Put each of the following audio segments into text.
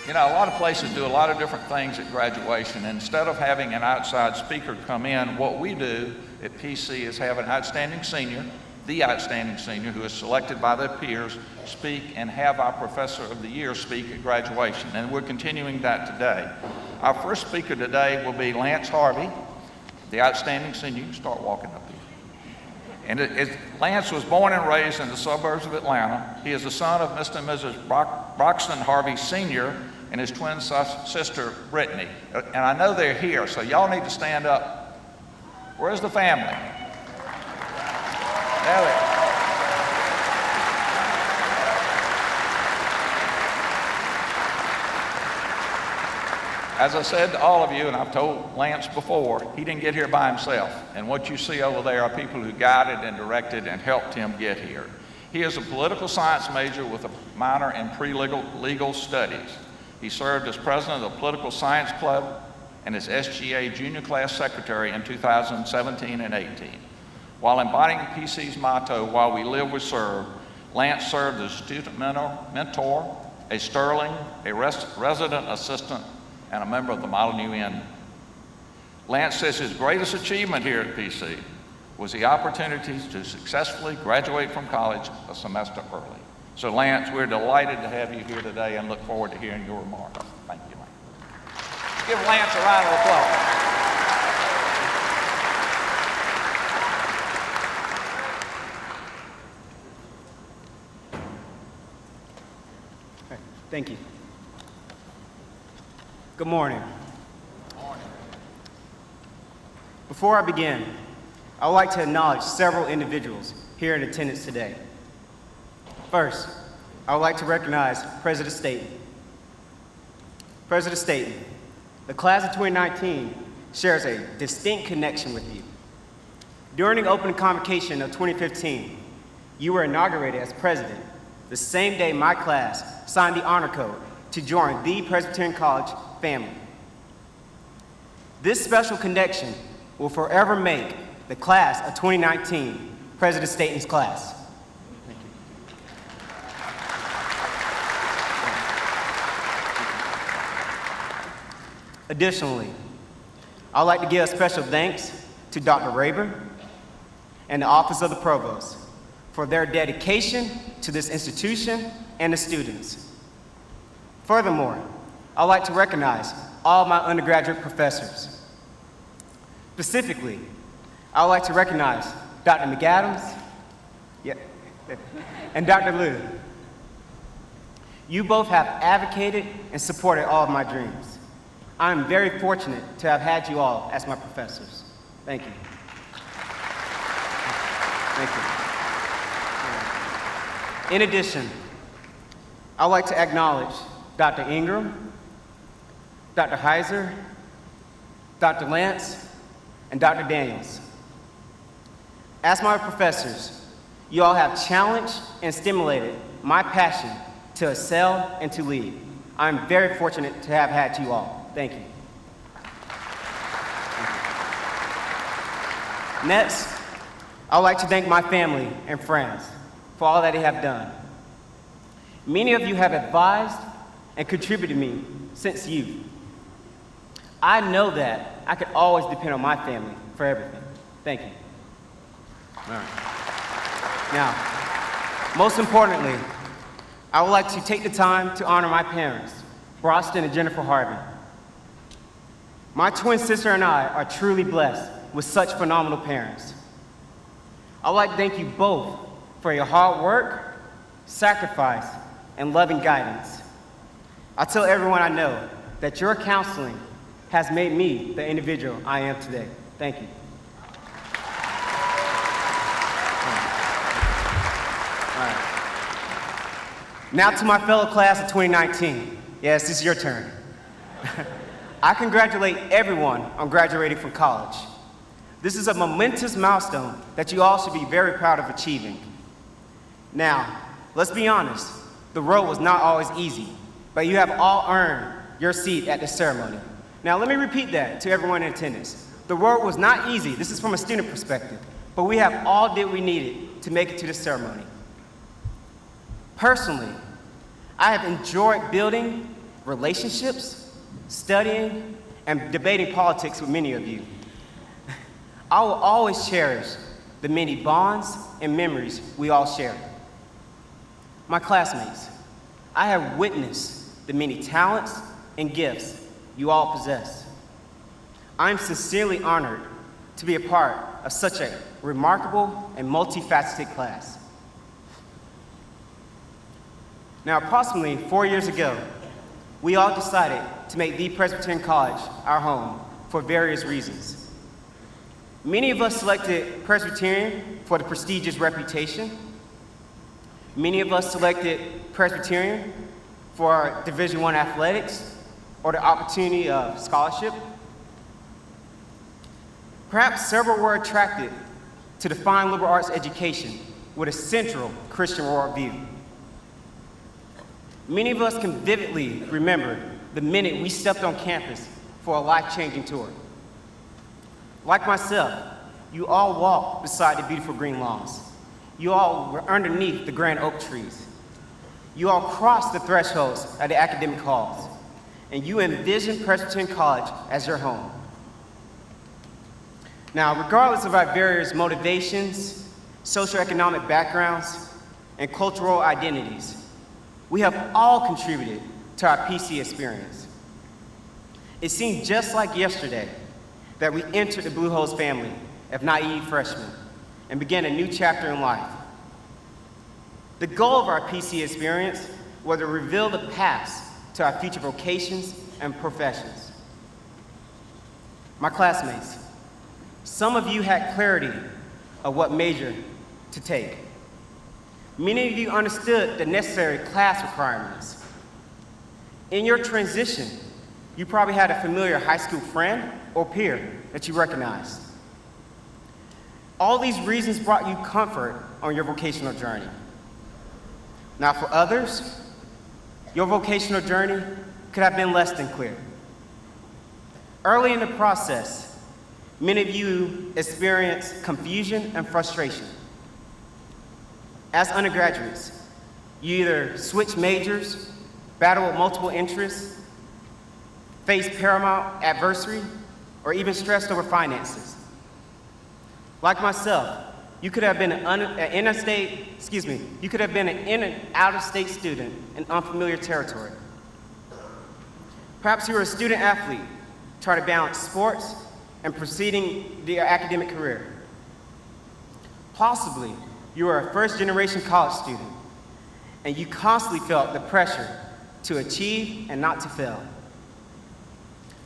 You know, a lot of places do a lot of different things at graduation. Instead of having an outside speaker come in, what we do at PC is have an outstanding senior, the outstanding senior who is selected by their peers, speak and have our Professor of the Year speak at graduation. And we're continuing that today. Our first speaker today will be Lance Harvey, the outstanding senior. You can start walking up here. And Lance was born and raised in the suburbs of Atlanta. He is the son of Mr. and Mrs. Broxton Harvey Sr. and his twin sister, Brittany. And I know they're here, so y'all need to stand up. Where's the family? There they are. As I said to all of you, and I've told Lance before, he didn't get here by himself. And what you see over there are people who guided and directed and helped him get here. He is a political science major with a minor in pre-legal studies. He served as president of the Political Science Club and as SGA Junior Class Secretary in 2017 and 18. While embodying PC's motto, "While we live, we serve," Lance served as student mentor, a Sterling, a resident assistant, and a member of the Model UN. Lance says his greatest achievement here at PC was the opportunity to successfully graduate from college a semester early. So Lance, we're delighted to have you here today and look forward to hearing your remarks. Thank you, Lance. Give Lance a round of applause. Thank you. Good morning. Good morning. Before I begin, I would like to acknowledge several individuals here in attendance today. First, I would like to recognize President Staten. President Staten, the class of 2019 shares a distinct connection with you. During the opening convocation of 2015, you were inaugurated as president the same day my class signed the honor code to join the Presbyterian College family. This special connection will forever make the class of 2019 President Staten's class. Thank you. Additionally, I'd like to give a special thanks to Dr. Rayburn and the Office of the Provost for their dedication to this institution and the students. Furthermore, I'd like to recognize all my undergraduate professors. Specifically, I'd like to recognize Dr. McAdams and Dr. Liu. You both have advocated and supported all of my dreams. I am very fortunate to have had you all as my professors. Thank you. Thank you. In addition, I'd like to acknowledge Dr. Ingram, Dr. Heiser, Dr. Lance, and Dr. Daniels. As my professors, you all have challenged and stimulated my passion to excel and to lead. I'm very fortunate to have had you all. Thank you. Next, I would like to thank my family and friends for all that they have done. Many of you have advised and contributed to me since youth. I know that I can always depend on my family for everything. Thank you. All right. Now, most importantly, I would like to take the time to honor my parents, Broxton and Jennifer Harvey. My twin sister and I are truly blessed with such phenomenal parents. I would like to thank you both for your hard work, sacrifice, and loving guidance. I tell everyone I know that your counseling has made me the individual I am today. Thank you. All right. Now to my fellow class of 2019. Yes, this is your turn. I congratulate everyone on graduating from college. This is a momentous milestone that you all should be very proud of achieving. Now, let's be honest, the road was not always easy, but you have all earned your seat at the ceremony. Now, let me repeat that to everyone in attendance. The road was not easy, this is from a student perspective, but we have all did we needed to make it to this ceremony. Personally, I have enjoyed building relationships, studying, and debating politics with many of you. I will always cherish the many bonds and memories we all share. My classmates, I have witnessed the many talents and gifts you all possess. I am sincerely honored to be a part of such a remarkable and multifaceted class. Now, approximately 4 years ago, we all decided to make the Presbyterian College our home for various reasons. Many of us selected Presbyterian for the prestigious reputation. Many of us selected Presbyterian for our Division I athletics or the opportunity of scholarship. Perhaps several were attracted to the fine liberal arts education with a central Christian worldview. Many of us can vividly remember the minute we stepped on campus for a life-changing tour. Like myself, you all walked beside the beautiful green lawns. You all were underneath the grand oak trees. You all crossed the thresholds of the academic halls, and you envisioned Presbyterian College as your home. Now, regardless of our various motivations, socioeconomic backgrounds, and cultural identities, we have all contributed to our PC experience. It seemed just like yesterday that we entered the Blue Hose family of naive freshmen and began a new chapter in life. The goal of our PC experience was to reveal the paths to our future vocations and professions. My classmates, some of you had clarity of what major to take. Many of you understood the necessary class requirements. In your transition, you probably had a familiar high school friend or peer that you recognized. All these reasons brought you comfort on your vocational journey. Now, for others, your vocational journey could have been less than clear. Early in the process, many of you experienced confusion and frustration. As undergraduates, you either switch majors, battle with multiple interests, face paramount adversity, or even stressed over finances. Like myself, you could have been an in and out-of-state student in unfamiliar territory. Perhaps you were a student athlete trying to balance sports and proceeding your academic career. Possibly, you were a first-generation college student, and you constantly felt the pressure to achieve and not to fail.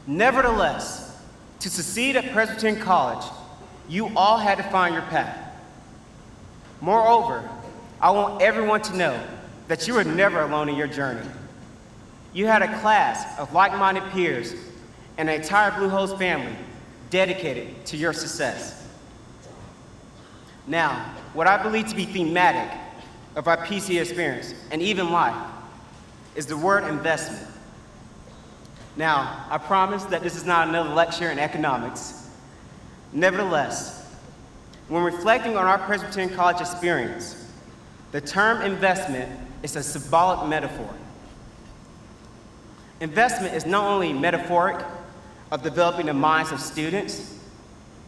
Nevertheless, to succeed at Presbyterian College, you all had to find your path. Moreover, I want everyone to know that you were never alone in your journey. You had a class of like-minded peers and an entire Blue Hose family dedicated to your success. Now, what I believe to be thematic of our PC experience and even life is the word investment. Now, I promise that this is not another lecture in economics. Nevertheless, when reflecting on our Presbyterian College experience, the term investment is a symbolic metaphor. Investment is not only metaphoric of developing the minds of students,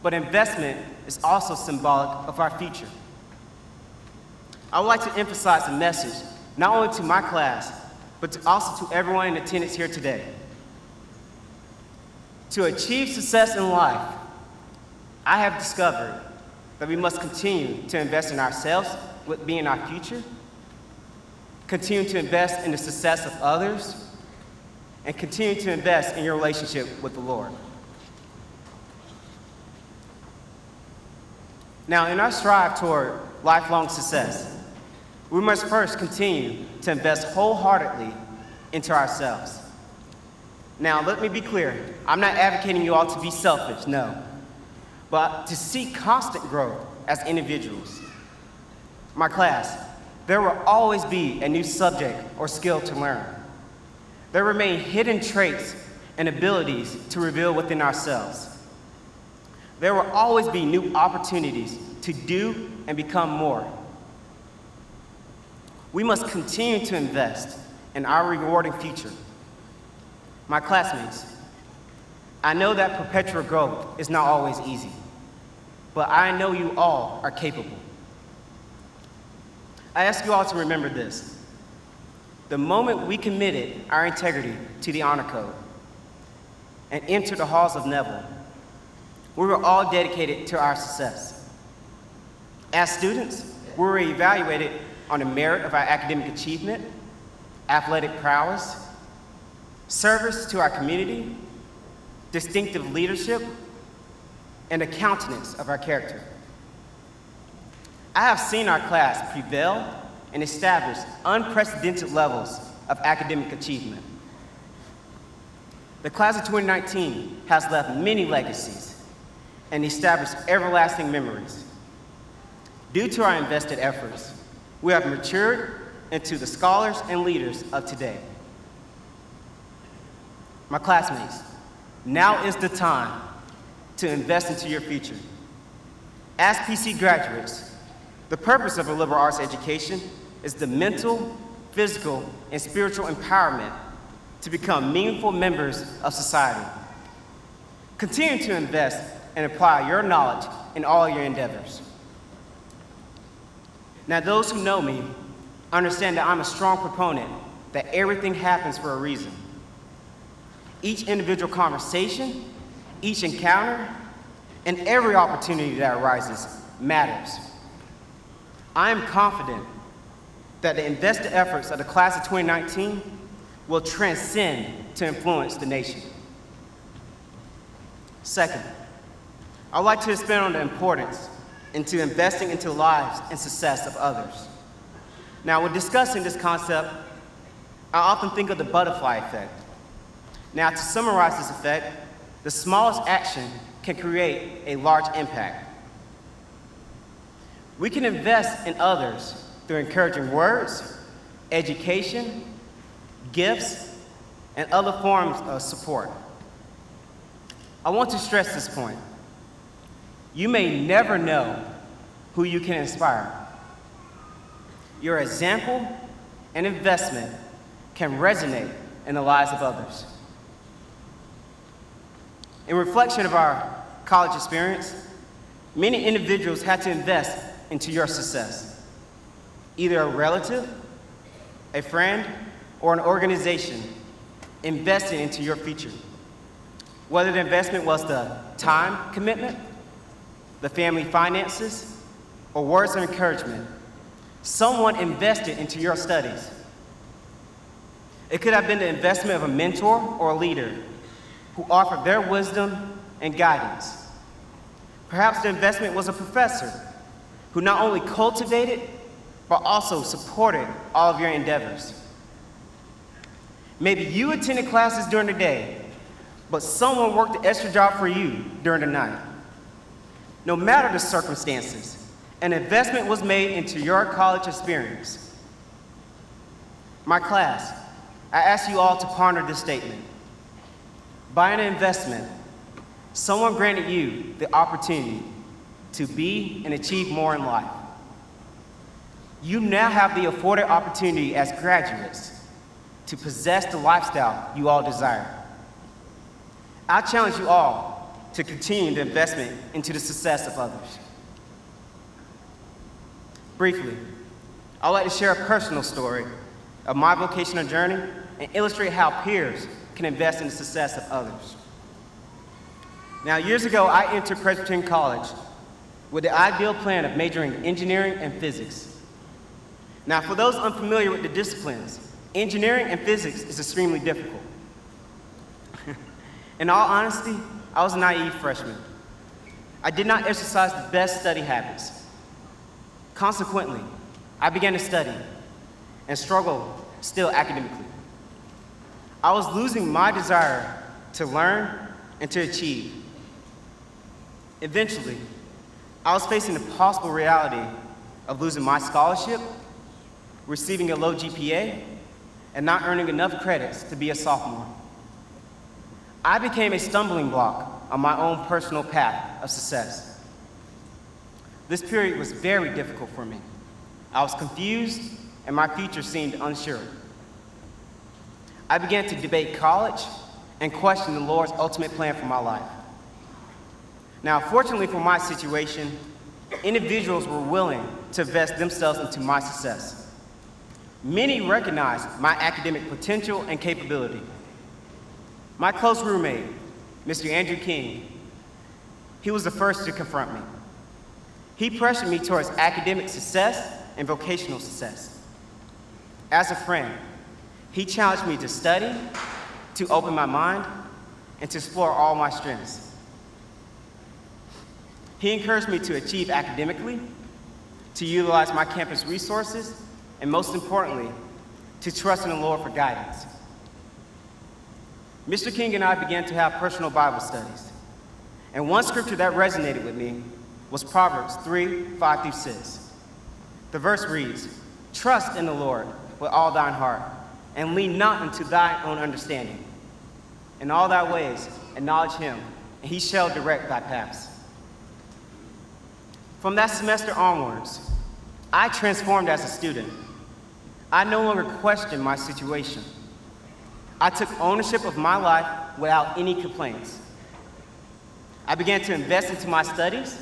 but investment is also symbolic of our future. I would like to emphasize the message, not only to my class, but also to everyone in attendance here today. To achieve success in life, I have discovered that we must continue to invest in ourselves with being our future, continue to invest in the success of others, and continue to invest in your relationship with the Lord. Now, in our strive toward lifelong success, we must first continue to invest wholeheartedly into ourselves. Now, let me be clear. I'm not advocating you all to be selfish, no, but to seek constant growth as individuals. My class, there will always be a new subject or skill to learn. There remain hidden traits and abilities to reveal within ourselves. There will always be new opportunities to do and become more. We must continue to invest in our rewarding future. My classmates, I know that perpetual growth is not always easy, but I know you all are capable. I ask you all to remember this. The moment we committed our integrity to the honor code and entered the halls of Neville, we were all dedicated to our success. As students, we were evaluated on the merit of our academic achievement, athletic prowess, service to our community, distinctive leadership, and the countenance of our character. I have seen our class prevail and establish unprecedented levels of academic achievement. The class of 2019 has left many legacies and established everlasting memories. Due to our invested efforts, we have matured into the scholars and leaders of today. My classmates, now is the time to invest into your future. As PC graduates, the purpose of a liberal arts education is the mental, physical, and spiritual empowerment to become meaningful members of society. Continue to invest and apply your knowledge in all your endeavors. Now, those who know me understand that I'm a strong proponent that everything happens for a reason. Each individual conversation, each encounter, and every opportunity that arises matters. I am confident that the invested efforts of the class of 2019 will transcend to influence the nation. Second, I'd like to expand on the importance into investing into the lives and success of others. Now, when discussing this concept, I often think of the butterfly effect. Now, to summarize this effect, the smallest action can create a large impact. We can invest in others through encouraging words, education, gifts, and other forms of support. I want to stress this point. You may never know who you can inspire. Your example and investment can resonate in the lives of others. In reflection of our college experience, many individuals had to invest into your success. Either a relative, a friend, or an organization investing into your future. Whether the investment was the time commitment, the family finances, or words of encouragement, someone invested into your studies. It could have been the investment of a mentor or a leader who offered their wisdom and guidance. Perhaps the investment was a professor who not only cultivated, but also supported all of your endeavors. Maybe you attended classes during the day, but someone worked the extra job for you during the night. No matter the circumstances, an investment was made into your college experience. My class, I ask you all to ponder this statement. By an investment, someone granted you the opportunity to be and achieve more in life. You now have the afforded opportunity as graduates to possess the lifestyle you all desire. I challenge you all to continue the investment into the success of others. Briefly, I'd like to share a personal story of my vocational journey and illustrate how peers can invest in the success of others. Now, years ago, I entered Presbyterian College with the ideal plan of majoring in engineering and physics. Now, for those unfamiliar with the disciplines, engineering and physics is extremely difficult. In all honesty, I was a naive freshman. I did not exercise the best study habits. Consequently, I began to study and struggle still academically. I was losing my desire to learn and to achieve. Eventually, I was facing the possible reality of losing my scholarship, receiving a low GPA, and not earning enough credits to be a sophomore. I became a stumbling block on my own personal path of success. This period was very difficult for me. I was confused, and my future seemed unsure. I began to debate college and questioned the Lord's ultimate plan for my life. Now, fortunately for my situation, individuals were willing to invest themselves into my success. Many recognized my academic potential and capability. My close roommate, Mr. Andrew King, he was the first to confront me. He pressured me towards academic success and vocational success. As a friend, he challenged me to study, to open my mind, and to explore all my strengths. He encouraged me to achieve academically, to utilize my campus resources, and most importantly, to trust in the Lord for guidance. Mr. King and I began to have personal Bible studies, and one scripture that resonated with me was Proverbs 3:5-6. The verse reads, "Trust in the Lord with all thine heart, and lean not unto thine own understanding. In all thy ways acknowledge him, and he shall direct thy paths." From that semester onwards, I transformed as a student. I no longer questioned my situation. I took ownership of my life without any complaints. I began to invest into my studies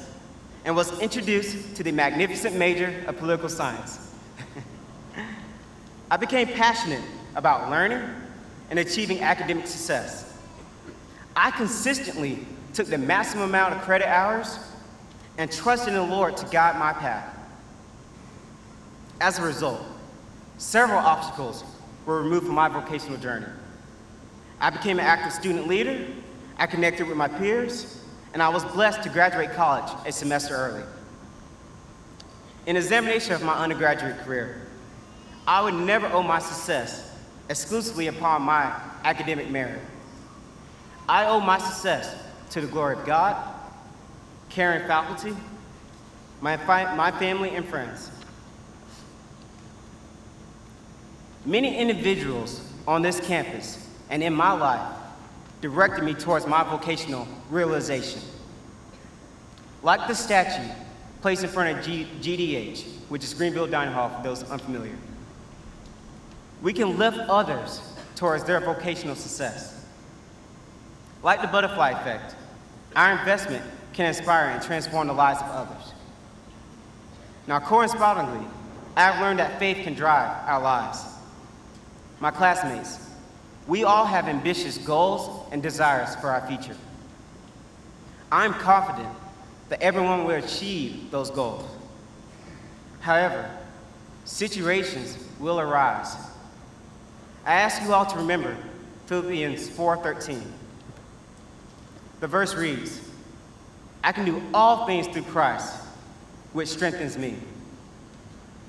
and was introduced to the magnificent major of political science. I became passionate about learning and achieving academic success. I consistently took the maximum amount of credit hours and trusted in the Lord to guide my path. As a result, several obstacles were removed from my vocational journey. I became an active student leader, I connected with my peers, and I was blessed to graduate college a semester early. In examination of my undergraduate career, I would never owe my success exclusively upon my academic merit. I owe my success to the glory of God, caring faculty, my family and friends. Many individuals on this campus and in my life directed me towards my vocational realization. Like the statue placed in front of GDH, which is Greenville Dining Hall for those unfamiliar, we can lift others towards their vocational success. Like the butterfly effect, our investment can inspire and transform the lives of others. Now, correspondingly, I have learned that faith can drive our lives. My classmates, we all have ambitious goals and desires for our future. I'm confident that everyone will achieve those goals. However, situations will arise. I ask you all to remember Philippians 4:13. The verse reads, "I can do all things through Christ, which strengthens me."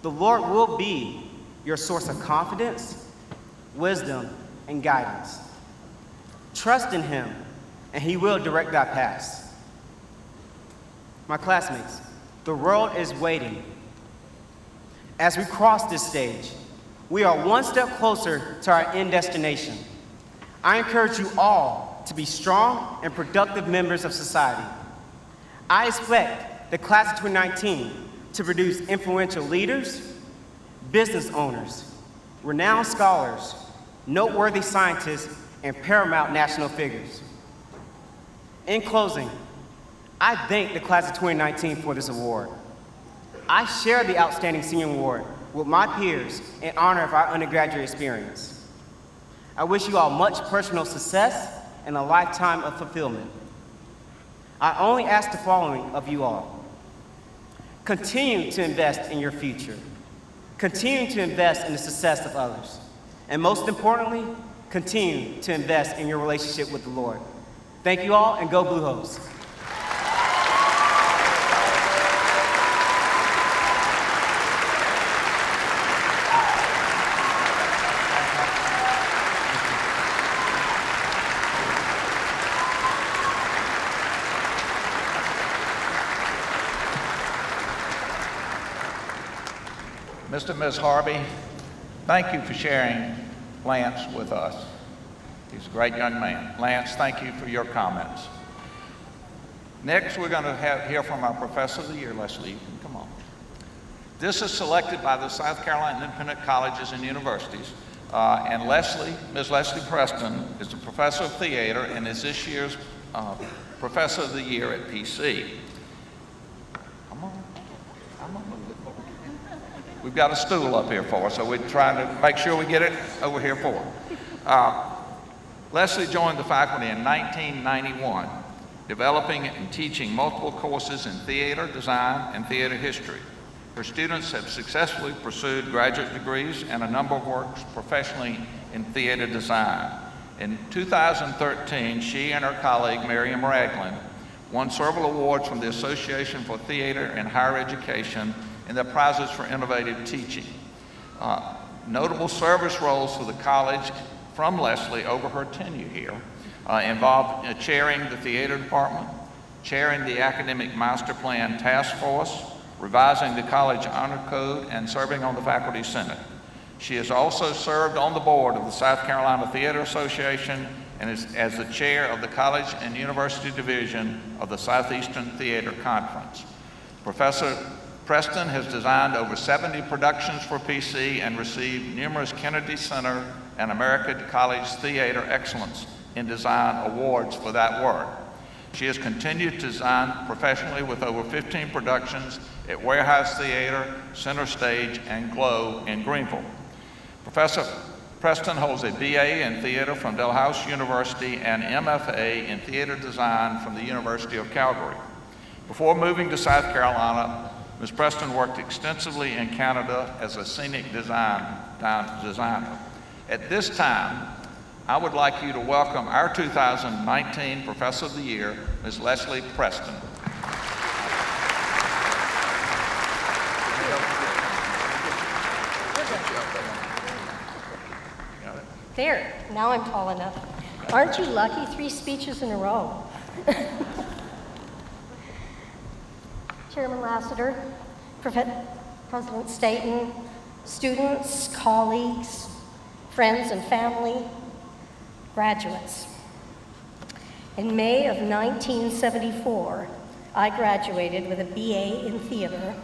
The Lord will be your source of confidence, wisdom, and guidance. Trust in him, and he will direct thy paths. My classmates, the world is waiting. As we cross this stage, we are one step closer to our end destination. I encourage you all to be strong and productive members of society. I expect the class of 2019 to produce influential leaders, business owners, renowned scholars, noteworthy scientists, and paramount national figures. In closing, I thank the class of 2019 for this award. I share the Outstanding Senior Award with my peers in honor of our undergraduate experience. I wish you all much personal success and a lifetime of fulfillment. I only ask the following of you all. Continue to invest in your future. Continue to invest in the success of others. And most importantly, continue to invest in your relationship with the Lord. Thank you all, and go Blue Hose. Mr. and Ms. Harvey, thank you for sharing Lance with us. He's a great young man. Lance, thank you for your comments. Next, we're going to hear from our Professor of the Year, Leslie. You can come on. This is selected by the South Carolina Independent Colleges and Universities And Ms. Leslie Preston is a professor of theater and is this year's Professor of the Year at PC. Come on. We've got a stool up here for her, so we're trying to make sure we get it over here for her. Leslie joined the faculty in 1991, developing and teaching multiple courses in theater design and theater history. Her students have successfully pursued graduate degrees and a number of works professionally in theater design. In 2013, she and her colleague, Miriam Ragland, won several awards from the Association for Theater and Higher Education in their prizes for innovative teaching. Notable service roles for the college from Leslie over her tenure here involved chairing the theater department, chairing the academic master plan task force, revising the college honor code, and serving on the faculty senate. She has also served on the board of the South Carolina Theater Association and is as the chair of the College and University Division of the Southeastern Theater Conference. Professor Preston has designed over 70 productions for PC and received numerous Kennedy Center and American College Theater Excellence in Design awards for that work. She has continued to design professionally with over 15 productions at Warehouse Theater, Center Stage, and Glow in Greenville. Professor Preston holds a BA in theater from Dalhousie University and MFA in theater design from the University of Calgary. Before moving to South Carolina, Ms. Preston worked extensively in Canada as a scenic designer. At this time, I would like you to welcome our 2019 Professor of the Year, Ms. Leslie Preston. There, now I'm tall enough. Aren't you lucky? 3 speeches in a row. Chairman Lassiter, President Staten, students, colleagues, friends and family, graduates. In May of 1974, I graduated with a BA in theater.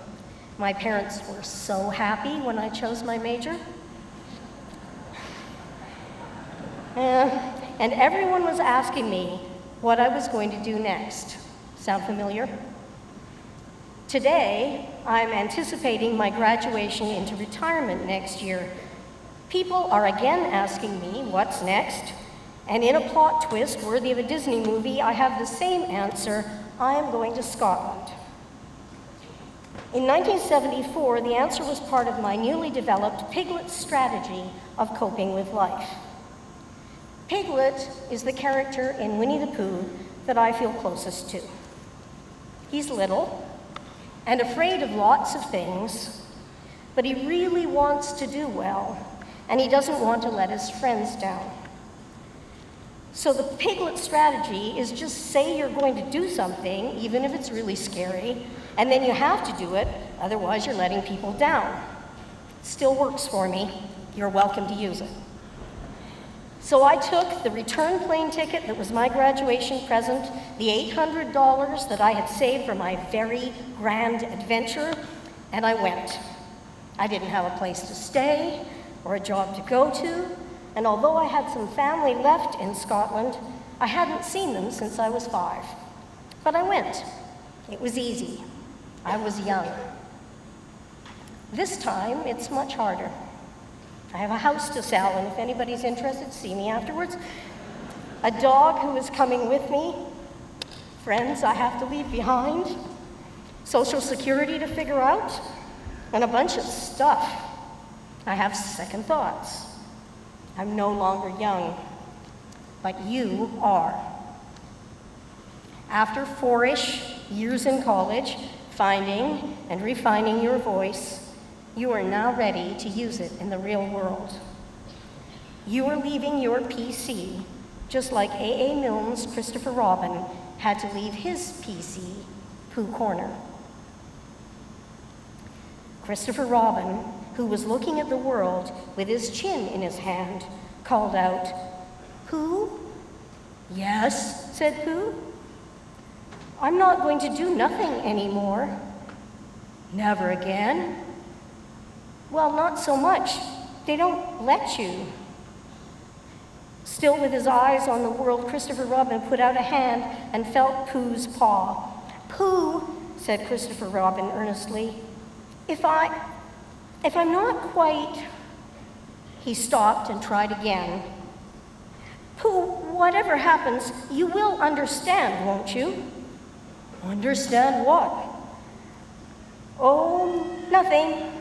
My parents were so happy when I chose my major. And everyone was asking me what I was going to do next. Sound familiar? Today, I'm anticipating my graduation into retirement next year. People are again asking me what's next, and in a plot twist worthy of a Disney movie, I have the same answer: I am going to Scotland. In 1974, the answer was part of my newly developed Piglet strategy of coping with life. Piglet is the character in Winnie the Pooh that I feel closest to. He's little and afraid of lots of things, but he really wants to do well, and he doesn't want to let his friends down. So the Piglet strategy is just say you're going to do something, even if it's really scary, and then you have to do it, otherwise you're letting people down. Still works for me. You're welcome to use it. So I took the return plane ticket that was my graduation present, the $800 that I had saved for my very grand adventure, and I went. I didn't have a place to stay or a job to go to, and although I had some family left in Scotland, I hadn't seen them since I was 5. But I went. It was easy. I was young. This time, it's much harder. I have a house to sell, and if anybody's interested, see me afterwards. A dog who is coming with me, friends I have to leave behind, Social Security to figure out, and a bunch of stuff. I have second thoughts. I'm no longer young, but you are. After 4-ish years in college, finding and refining your voice, you are now ready to use it in the real world. You are leaving your PC, just like A.A. Milne's Christopher Robin had to leave his PC, Pooh Corner. Christopher Robin, who was looking at the world with his chin in his hand, called out, "Pooh?" "Yes," said Pooh. "I'm not going to do nothing anymore." "Never again?" "Well, not so much. they don't let you. Still with his eyes on the world, Christopher Robin put out a hand and felt Pooh's paw. "Pooh," said Christopher Robin earnestly, if I'm not quite..." He stopped and tried again. "Pooh, whatever happens, you will understand, won't you?" "Understand what?" "Oh, nothing."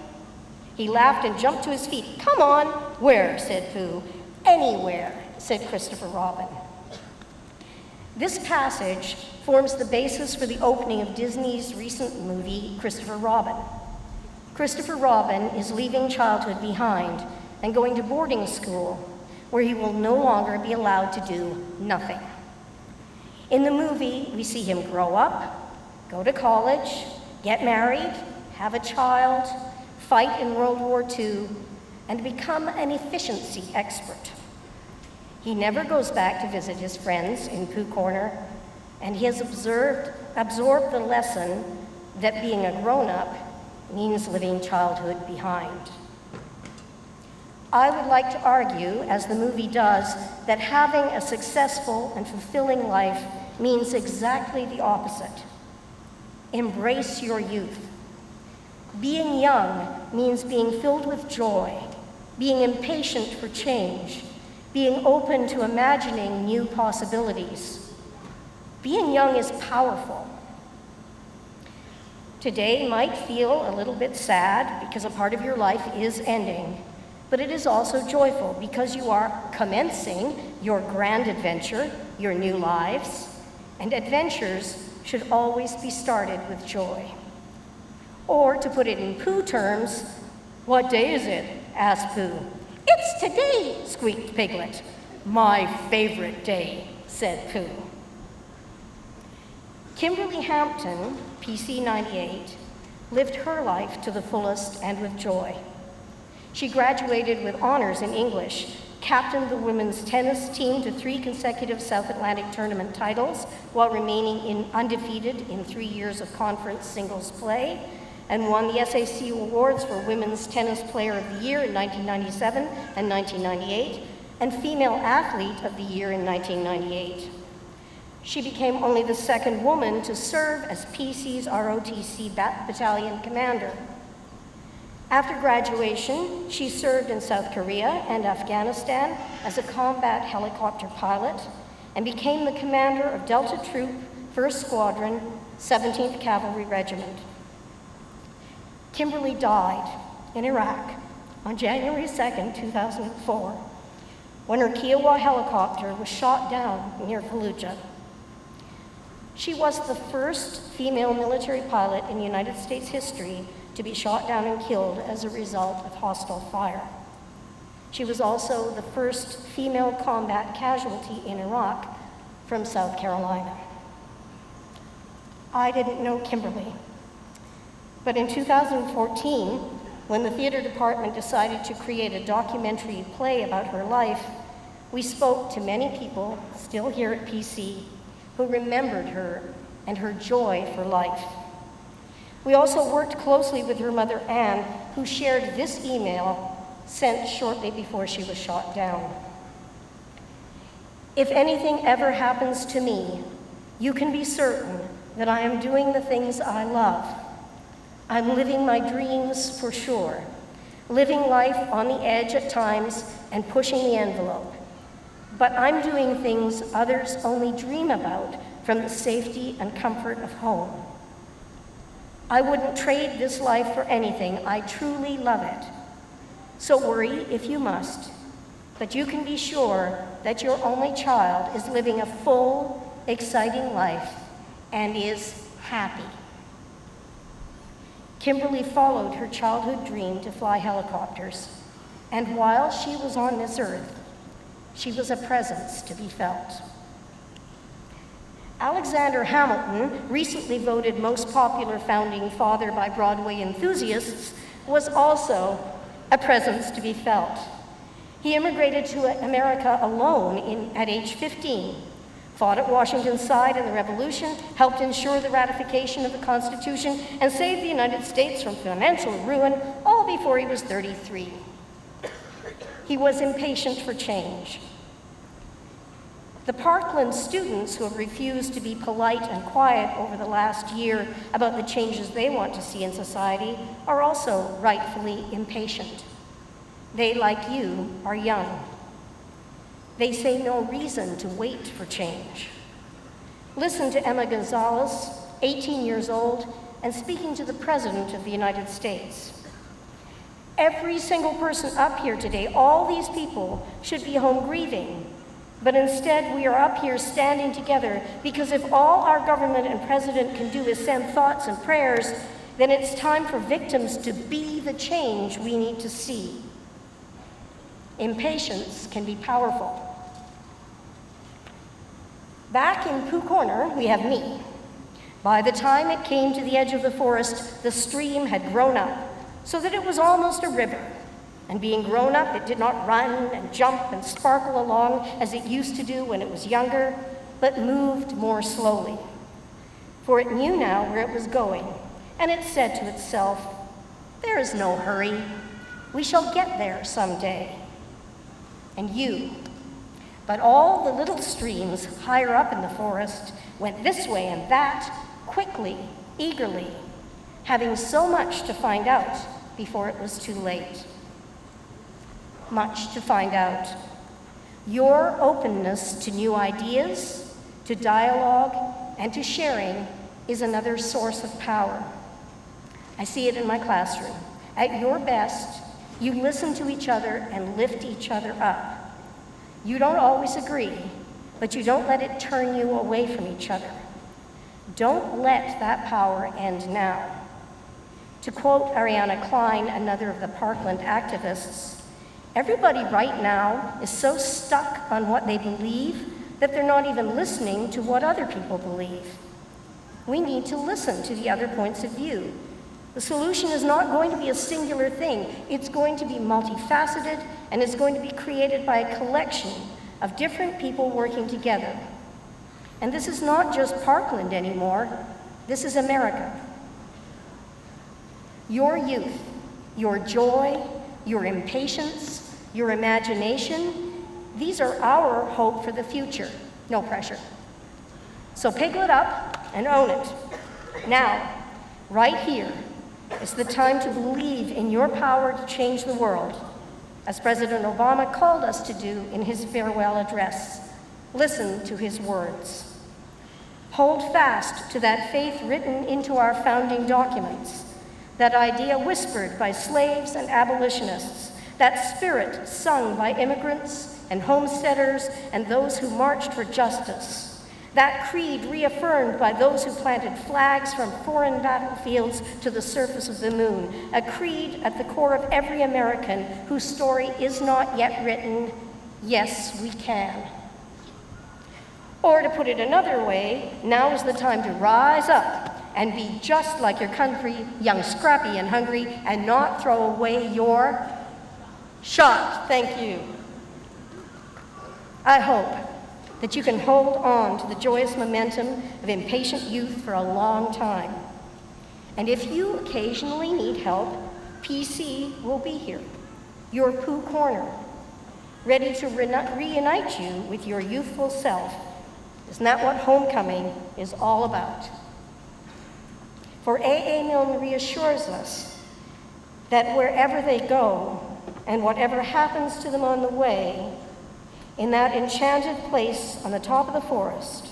He laughed and jumped to his feet. "Come on." "Where?" said Pooh. "Anywhere," said Christopher Robin. This passage forms the basis for the opening of Disney's recent movie, Christopher Robin. Christopher Robin is leaving childhood behind and going to boarding school, where he will no longer be allowed to do nothing. In the movie, we see him grow up, go to college, get married, have a child, fight in World War II, and become an efficiency expert. He never goes back to visit his friends in Pooh Corner, and he has absorbed the lesson that being a grown-up means living childhood behind. I would like to argue, as the movie does, that having a successful and fulfilling life means exactly the opposite. Embrace your youth. Being young means being filled with joy, being impatient for change, being open to imagining new possibilities. Being young is powerful. Today might feel a little bit sad because a part of your life is ending, but it is also joyful because you are commencing your grand adventure, your new lives, and adventures should always be started with joy. Or to put it in Pooh terms, "What day is it?" asked Pooh. "It's today," squeaked Piglet. "My favorite day," said Pooh. Kimberly Hampton, PC 98, lived her life to the fullest and with joy. She graduated with honors in English, captained the women's tennis team to 3 consecutive South Atlantic tournament titles while remaining undefeated in 3 years of conference singles play, and won the SAC awards for Women's Tennis Player of the Year in 1997 and 1998, and Female Athlete of the Year in 1998. She became only the second woman to serve as PC's ROTC battalion commander. After graduation, she served in South Korea and Afghanistan as a combat helicopter pilot and became the commander of Delta Troop 1st Squadron, 17th Cavalry Regiment. Kimberly died in Iraq on January 2nd, 2004, when her Kiowa helicopter was shot down near Fallujah. She was the first female military pilot in United States history to be shot down and killed as a result of hostile fire. She was also the first female combat casualty in Iraq from South Carolina. I didn't know Kimberly, but in 2014, when the theater department decided to create a documentary play about her life, we spoke to many people still here at PC who remembered her and her joy for life. We also worked closely with her mother, Anne, who shared this email sent shortly before she was shot down. "If anything ever happens to me, you can be certain that I am doing the things I love. I'm living my dreams for sure, living life on the edge at times and pushing the envelope. But I'm doing things others only dream about from the safety and comfort of home. I wouldn't trade this life for anything. I truly love it. So worry if you must, but you can be sure that your only child is living a full, exciting life and is happy." Kimberly followed her childhood dream to fly helicopters, and while she was on this earth, she was a presence to be felt. Alexander Hamilton, recently voted most popular founding father by Broadway enthusiasts, was also a presence to be felt. He immigrated to America alone at age 15, fought at Washington's side in the Revolution, helped ensure the ratification of the Constitution, and saved the United States from financial ruin all before he was 33. he was impatient for change. The Parkland students who have refused to be polite and quiet over the last year about the changes they want to see in society are also rightfully impatient. They, like you, are young. They say no reason to wait for change. Listen to Emma Gonzalez, 18 years old, and speaking to the President of the United States. Every single person up here today, all these people, should be home grieving. But instead, we are up here standing together because if all our government and president can do is send thoughts and prayers, then it's time for victims to be the change we need to see. Impatience can be powerful. Back in Pooh Corner, we have me. By the time it came to the edge of the forest, the stream had grown up so that it was almost a river. And being grown up, it did not run and jump and sparkle along as it used to do when it was younger, but moved more slowly. For it knew now where it was going, and it said to itself, "There is no hurry. We shall get there someday." And you, but all the little streams higher up in the forest went this way and that, quickly, eagerly, having so much to find out before it was too late. Much to find out. Your openness to new ideas, to dialogue, and to sharing is another source of power. I see it in my classroom. At your best, you listen to each other and lift each other up. You don't always agree, but you don't let it turn you away from each other. Don't let that power end now. To quote Ariana Klein, another of the Parkland activists, everybody right now is so stuck on what they believe that they're not even listening to what other people believe. We need to listen to the other points of view. The solution is not going to be a singular thing. It's going to be multifaceted, and it's going to be created by a collection of different people working together. And this is not just Parkland anymore. This is America. Your youth, your joy, your impatience, your imagination, these are our hope for the future. No pressure. So piglet up and own it. Now, right here, is the time to believe in your power to change the world, as President Obama called us to do in his farewell address. Listen to his words. Hold fast to that faith written into our founding documents, that idea whispered by slaves and abolitionists, that spirit sung by immigrants and homesteaders and those who marched for justice, that creed reaffirmed by those who planted flags from foreign battlefields to the surface of the moon, a creed at the core of every American whose story is not yet written. Yes, we can. Or to put it another way, now is the time to rise up and be just like your country, young, scrappy, and hungry, and not throw away your shot. Thank you. I hope that you can hold on to the joyous momentum of impatient youth for a long time. And if you occasionally need help, PC will be here, your Pooh Corner, ready to reunite you with your youthful self. Isn't that what homecoming is all about? For A.A. Milne reassures us that wherever they go and whatever happens to them on the way, in that enchanted place on the top of the forest,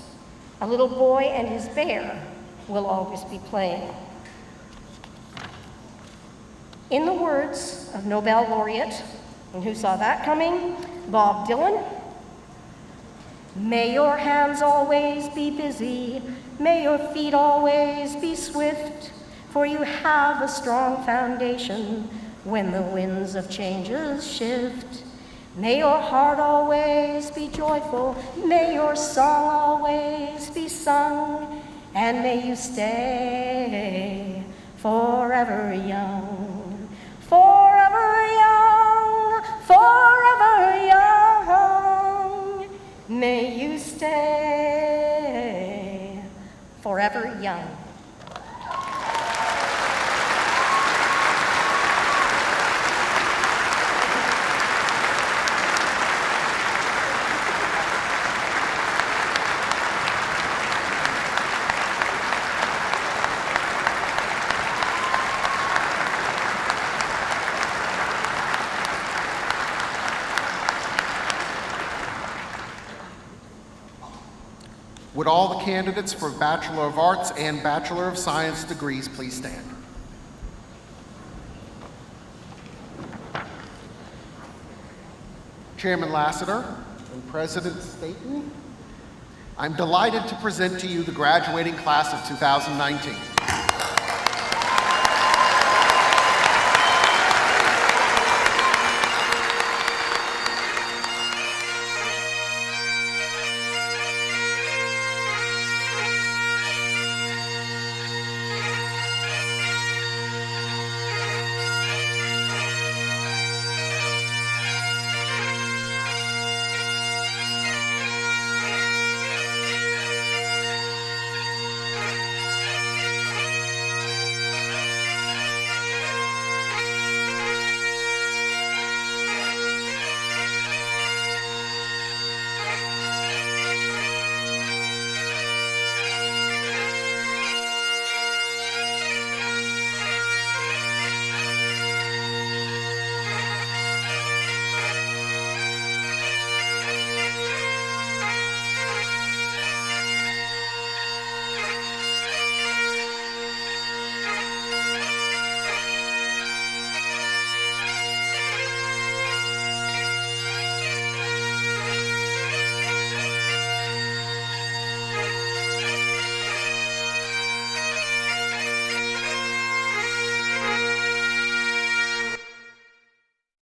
a little boy and his bear will always be playing. In the words of Nobel laureate, and who saw that coming, Bob Dylan, may your hands always be busy, may your feet always be swift, for you have a strong foundation when the winds of changes shift. May your heart always be joyful, may your song always be sung, and may you stay forever young, forever young, forever young. May you stay forever young. Would all the candidates for Bachelor of Arts and Bachelor of Science degrees please stand? Chairman Lassiter and President Staton, I'm delighted to present to you the graduating class of 2019.